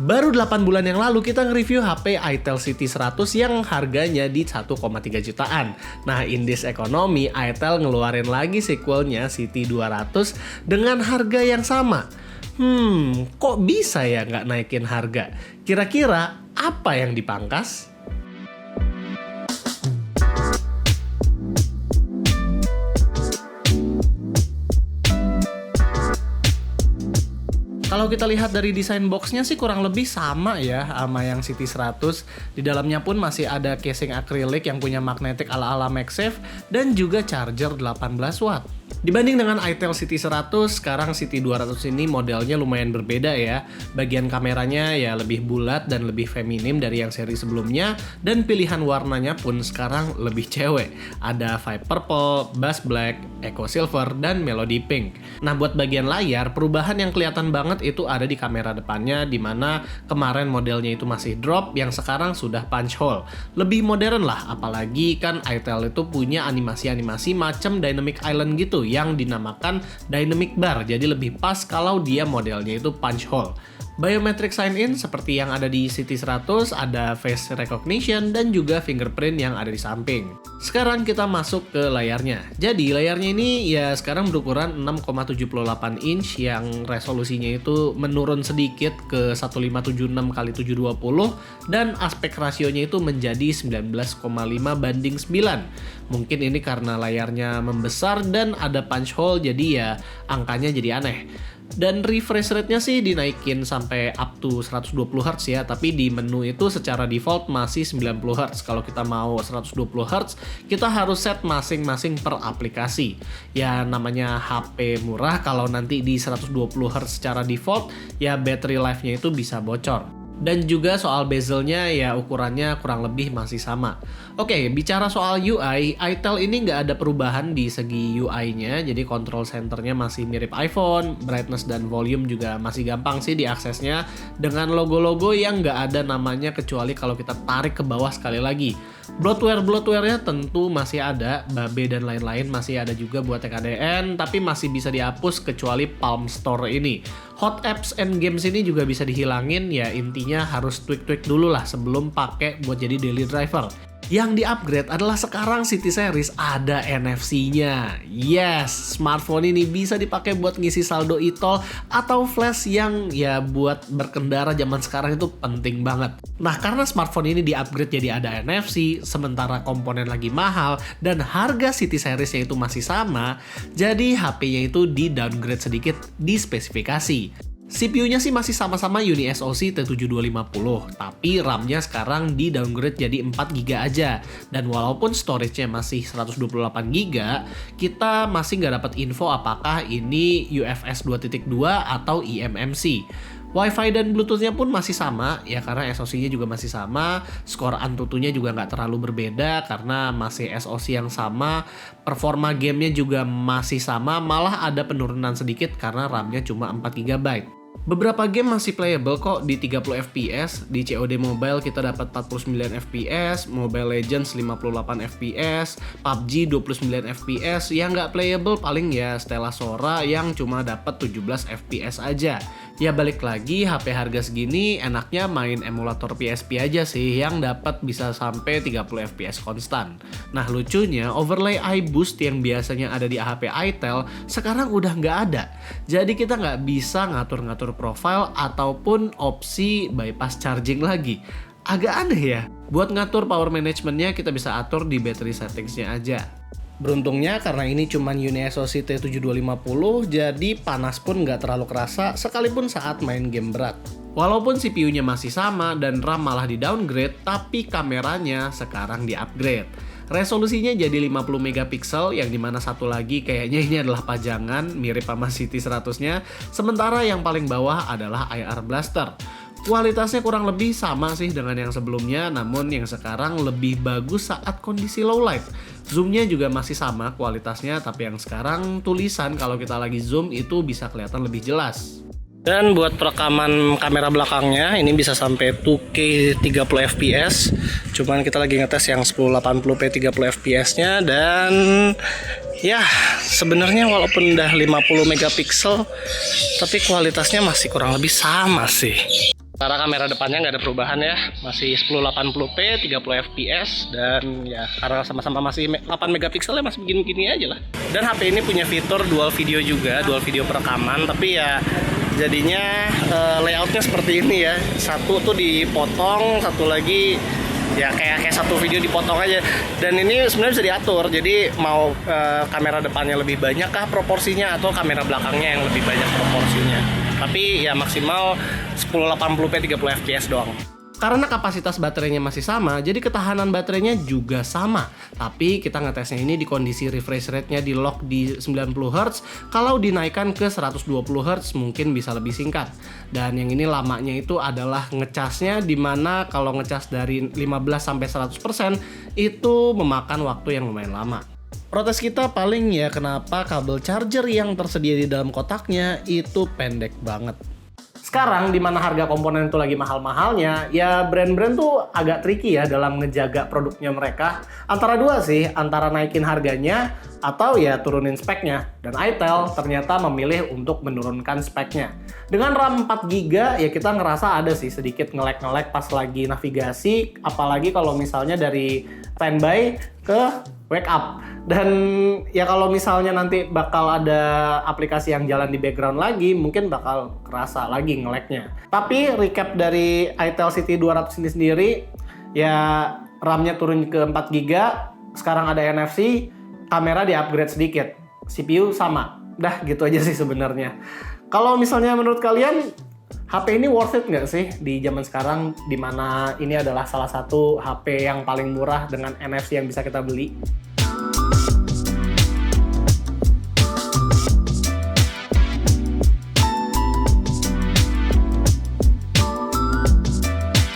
Baru 8 bulan yang lalu kita nge-review HP Itel City 100 yang harganya di 1,3 jutaan. Nah, in this economy, Itel ngeluarin lagi sequelnya City 200 dengan harga yang sama. Kok bisa ya nggak naikin harga? Kira-kira apa yang dipangkas? Kalau kita lihat dari desain boxnya sih kurang lebih sama ya sama yang City 100. Di dalamnya pun masih ada casing akrilik yang punya magnetic ala-ala MagSafe dan juga charger 18 watt. Dibanding dengan Itel City 100, sekarang City 200 ini modelnya lumayan berbeda ya. Bagian kameranya ya lebih bulat dan lebih feminim dari yang seri sebelumnya, dan pilihan warnanya pun sekarang lebih cewek. Ada Vibe Purple, Bass Black, Echo Silver, dan Melody Pink. Nah, buat bagian layar, perubahan yang kelihatan banget itu ada di kamera depannya, dimana kemarin modelnya itu masih drop, yang sekarang sudah punch hole. Lebih modern lah, apalagi kan Itel itu punya animasi-animasi macam Dynamic Island gitu, yang dinamakan Dynamic Bar, jadi lebih pas kalau dia modelnya itu punch hole. Biometric sign-in seperti yang ada di City 100, ada face recognition dan juga fingerprint yang ada di samping. Sekarang kita masuk ke layarnya. Jadi layarnya ini ya sekarang berukuran 6,78 inch yang resolusinya itu menurun sedikit ke 1576x720 dan aspek rasionya itu menjadi 19,5 banding 9. Mungkin ini karena layarnya membesar dan ada punch hole, jadi ya angkanya jadi aneh. Dan refresh rate-nya sih dinaikin sampai up to 120 Hz ya, tapi di menu itu secara default masih 90 Hz. Kalau kita mau 120 Hz, kita harus set masing-masing per aplikasi. Ya namanya HP murah, kalau nanti di 120 Hz secara default, ya battery life-nya itu bisa bocor. Dan juga soal bezelnya ya ukurannya kurang lebih masih sama. Oke, bicara soal UI, Itel ini nggak ada perubahan di segi UI-nya. Jadi control centernya masih mirip iPhone, brightness dan volume juga masih gampang sih diaksesnya. Dengan logo-logo yang nggak ada namanya kecuali kalau kita tarik ke bawah sekali lagi. Bloatware-nya tentu masih ada, Babe dan lain-lain masih ada juga buat TKDN, tapi masih bisa dihapus kecuali Palm Store ini. Hot apps and games ini juga bisa dihilangin, ya intinya harus tweak-tweak dulu lah sebelum pakai buat jadi daily driver. Yang di-upgrade adalah sekarang City Series ada NFC-nya. Yes, smartphone ini bisa dipakai buat ngisi saldo e-tol atau flash yang ya buat berkendara zaman sekarang itu penting banget. Nah, karena smartphone ini di-upgrade jadi ada NFC, sementara komponen lagi mahal dan harga City Series-nya itu masih sama, jadi HP-nya itu di-downgrade sedikit di spesifikasi. CPU-nya sih masih sama-sama UniSoC T7250, tapi RAM-nya sekarang di-downgrade jadi 4GB aja. Dan walaupun storage-nya masih 128GB, kita masih nggak dapat info apakah ini UFS 2.2 atau eMMC. Wi-Fi dan Bluetooth-nya pun masih sama, ya karena SoC-nya juga masih sama, skor Antutu-nya juga nggak terlalu berbeda karena masih SoC yang sama, performa gamenya juga masih sama, malah ada penurunan sedikit karena RAM-nya cuma 4GB. Beberapa game masih playable kok di 30 fps, di COD Mobile kita dapat 49 fps, Mobile Legends 58 fps, PUBG 29 fps, yang nggak playable paling ya Stella Sora yang cuma dapat 17 fps aja. Ya balik lagi, HP harga segini enaknya main emulator PSP aja sih yang dapat bisa sampai 30 fps konstan. Nah lucunya overlay iBoost yang biasanya ada di HP Itel sekarang udah nggak ada. Jadi kita nggak bisa ngatur-ngatur profile ataupun opsi bypass charging lagi. Agak aneh ya. Buat ngatur power managementnya kita bisa atur di battery settingsnya aja. Beruntungnya karena ini cuman UniSoC T7250, jadi panas pun nggak terlalu kerasa sekalipun saat main game berat. Walaupun CPU-nya masih sama dan RAM malah di-downgrade, tapi kameranya sekarang di-upgrade. Resolusinya jadi 50 megapiksel, yang dimana satu lagi kayaknya ini adalah pajangan, mirip sama City 100-nya, sementara yang paling bawah adalah IR Blaster. Kualitasnya kurang lebih sama sih dengan yang sebelumnya, namun yang sekarang lebih bagus saat kondisi low light. Zoomnya juga masih sama kualitasnya, tapi yang sekarang tulisan kalau kita lagi zoom itu bisa kelihatan lebih jelas. Dan buat rekaman kamera belakangnya ini bisa sampai 2K 30 fps. Cuman kita lagi ngetes yang 1080p 30 fps-nya, dan ya sebenarnya walaupun udah 50 megapiksel tapi kualitasnya masih kurang lebih sama sih. Cara kamera depannya nggak ada perubahan ya, masih 1080p 30 fps, dan ya karena sama-sama masih 8 megapiksel ya masih begini-begini aja lah. Dan HP ini punya fitur dual video juga, dual video perekaman, tapi ya jadinya layoutnya seperti ini ya, satu tuh dipotong, satu lagi ya kayak satu video dipotong aja. Dan ini sebenarnya bisa diatur, jadi mau kamera depannya lebih banyak kah proporsinya atau kamera belakangnya yang lebih banyak proporsinya. Tapi ya maksimal 1080p 30 fps doang. Karena kapasitas baterainya masih sama, jadi ketahanan baterainya juga sama. Tapi kita ngetesnya ini di kondisi refresh rate-nya di lock di 90Hz. Kalau dinaikkan ke 120Hz mungkin bisa lebih singkat. Dan yang ini lamanya itu adalah ngecasnya, dimana kalau ngecas dari 15-100% itu memakan waktu yang lumayan lama. Protes kita paling ya kenapa kabel charger yang tersedia di dalam kotaknya itu pendek banget. Sekarang di mana harga komponen itu lagi mahal-mahalnya, ya brand-brand tuh agak tricky ya dalam ngejaga produknya mereka. Antara dua sih, antara naikin harganya atau ya turunin speknya. Dan itel ternyata memilih untuk menurunkan speknya. Dengan RAM 4GB ya kita ngerasa ada sih sedikit nge-lag pas lagi navigasi, apalagi kalau misalnya dari standby ke wake up. Dan ya kalau misalnya nanti bakal ada aplikasi yang jalan di background lagi, mungkin bakal kerasa lagi nge-lag-nya. Tapi recap dari itel City 200 ini sendiri, ya RAM-nya turun ke 4GB, sekarang ada NFC, kamera di-upgrade sedikit, CPU sama. Dah gitu aja sih sebenarnya. Kalau misalnya menurut kalian, HP ini worth it nggak sih di zaman sekarang, dimana ini adalah salah satu HP yang paling murah dengan NFC yang bisa kita beli?